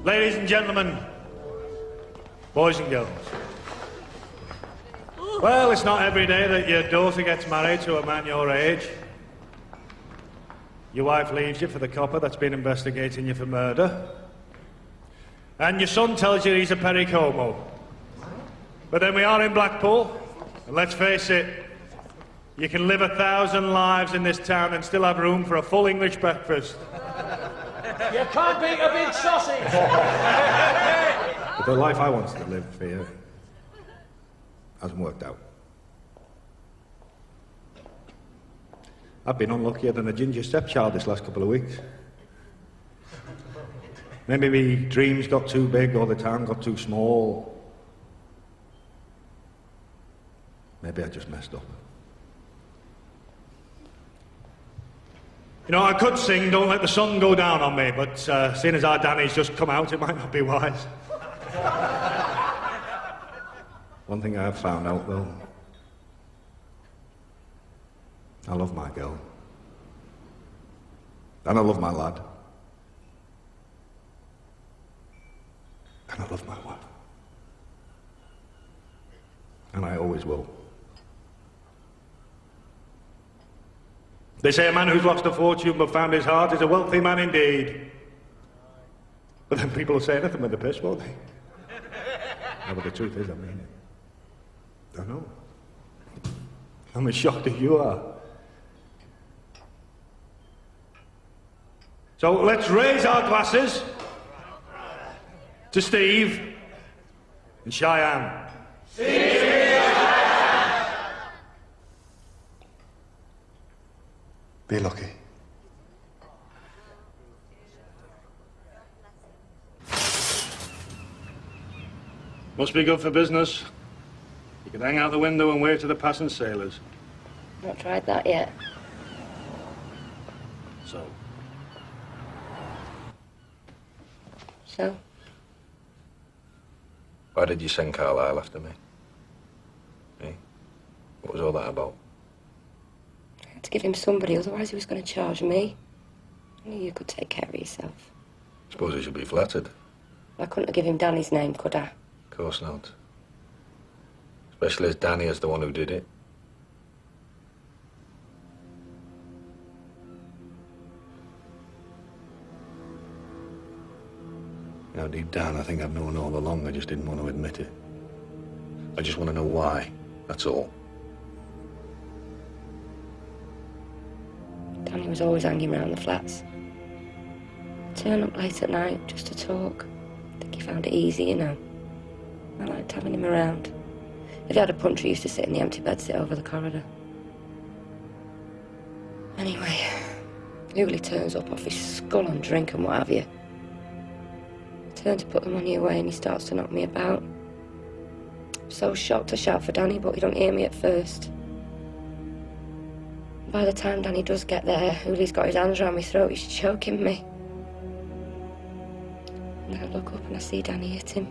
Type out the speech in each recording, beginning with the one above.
Ladies and gentlemen, boys and girls. Well, it's not every day that your daughter gets married to a man your age. Your wife leaves you for the copper that's been investigating you for murder. And your son tells you he's a pericomo. But then we are in Blackpool, and let's face it, you can live 1,000 lives in this town and still have room for a full English breakfast. You can't beat a big sausage! But the life I wanted to live for you hasn't worked out. I've been unluckier than a ginger stepchild this last couple of weeks. Maybe me dreams got too big or the town got too small. Maybe I just messed up. You know, I could sing Don't Let the Sun Go Down on Me, but seeing as our Danny's just come out, it might not be wise. One thing I have found out, though, I love my girl. And I love my lad. And I love my wife. And I always will. They say a man who's lost a fortune but found his heart is a wealthy man indeed. But then people will say anything with the piss, won't they? No, but the truth is, I mean it. I know. I'm as shocked as you are. So let's raise our glasses to Steve and Cheyenne. Be lucky. Must be good for business. You can hang out the window and wave to the passing sailors. Not tried that yet. So? So? Why did you send Carlisle after me? Eh? What was all that about? I had to give him somebody, otherwise he was going to charge me. I knew you could take care of yourself. Suppose I should be flattered. I couldn't have given him Danny's name, could I? Of course not. Especially as Danny is the one who did it. Now, deep down, I think I've known all along. I just didn't want to admit it. I just want to know why. That's all. Danny was always hanging around the flats. Turn up late at night just to talk. I think he found it easy, you know. I liked having him around. If he had a punch, he used to sit in the empty bedsit over the corridor. Anyway, Hooley turns up off his skull on drink and what have you. I turn to put the money away and he starts to knock me about. I'm so shocked to shout for Danny, but he don't hear me at first. By the time Danny does get there, Hooley's got his hands around my throat, he's choking me. And I look up and I see Danny hit him.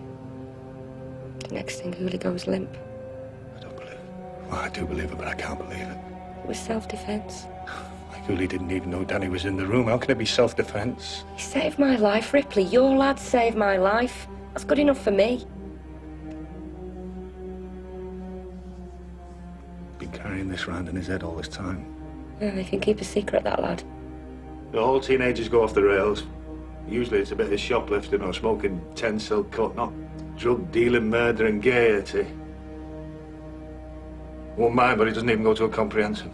The next thing, Hooley goes limp. I don't believe it. Well, I do believe it, but I can't believe it. It was self-defense. Like, Hooley didn't even know Danny was in the room. How can it be self-defense? He saved my life, Ripley. Your lad saved my life. That's good enough for me. Been carrying this round in his head all this time. Yeah, they can keep a secret, that lad. The whole teenagers go off the rails. Usually it's a bit of shoplifting or smoking 10 silk cut, not drug dealing, murder and gaiety. Won't mind, but he doesn't even go to a comprehensive.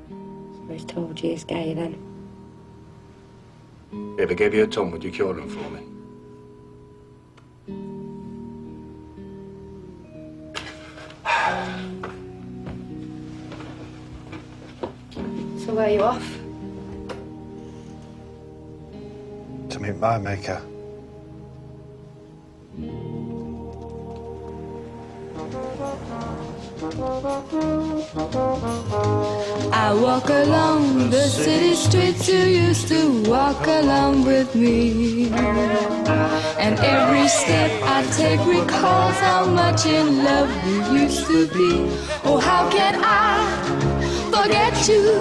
So he's told you he's gay, then? If I gave you a tongue, would you cure him for me? So where are you off? To meet my maker. I walk along the city streets you used to walk along with me. And every step I take recalls how much in love we used to be. Oh, how can I forget you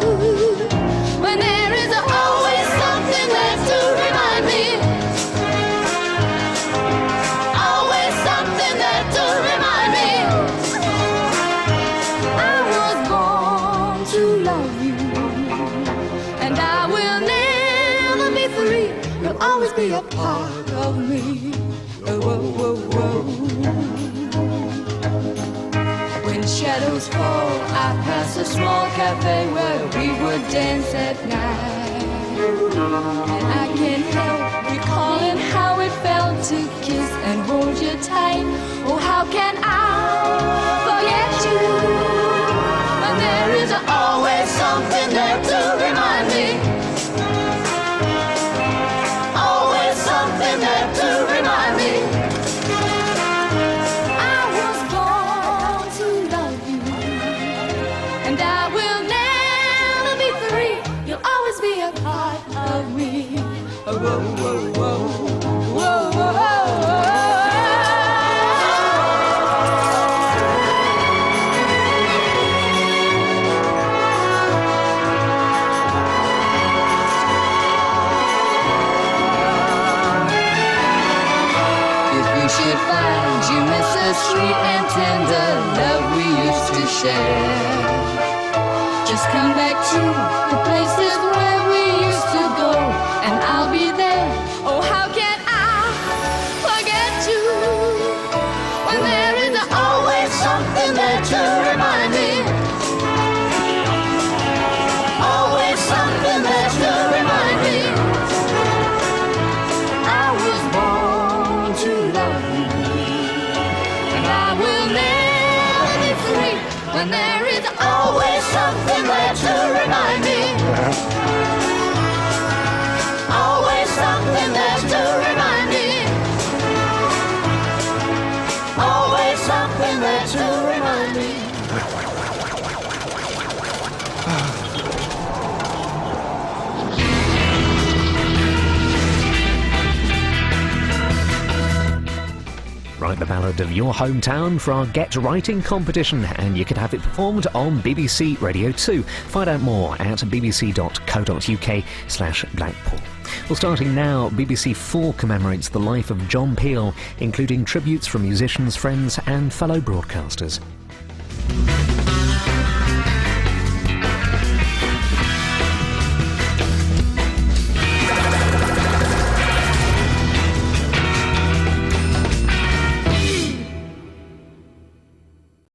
when there is always something left to remind me? a part of me. Oh, whoa, whoa, whoa. When shadows fall, I pass a small cafe where we would dance at night. And I can't help recalling how it felt to kiss and hold you tight. Oh, how can I forget you when there is always something there to remind me? Always something there to remind me. I was born to love you, and I will never be free. You'll always be a part of me. Oh, whoa, whoa, whoa, whoa, whoa, whoa. Should find you miss the sweet and tender love we used to share. Just come back to the places where we used to go, and I'll be there. Oh, how can I forget you when there is always something there to remind me? Always something there to remind me. I was born to love you, and I will never be free when there is always something there to remind me. Always something there to remind me. Always something there to remind me. Write the ballad of your hometown for our Get Writing competition, and you can have it performed on BBC Radio 2. Find out more at bbc.co.uk/Blackpool. Well, starting now, BBC 4 commemorates the life of John Peel, including tributes from musicians, friends and fellow broadcasters.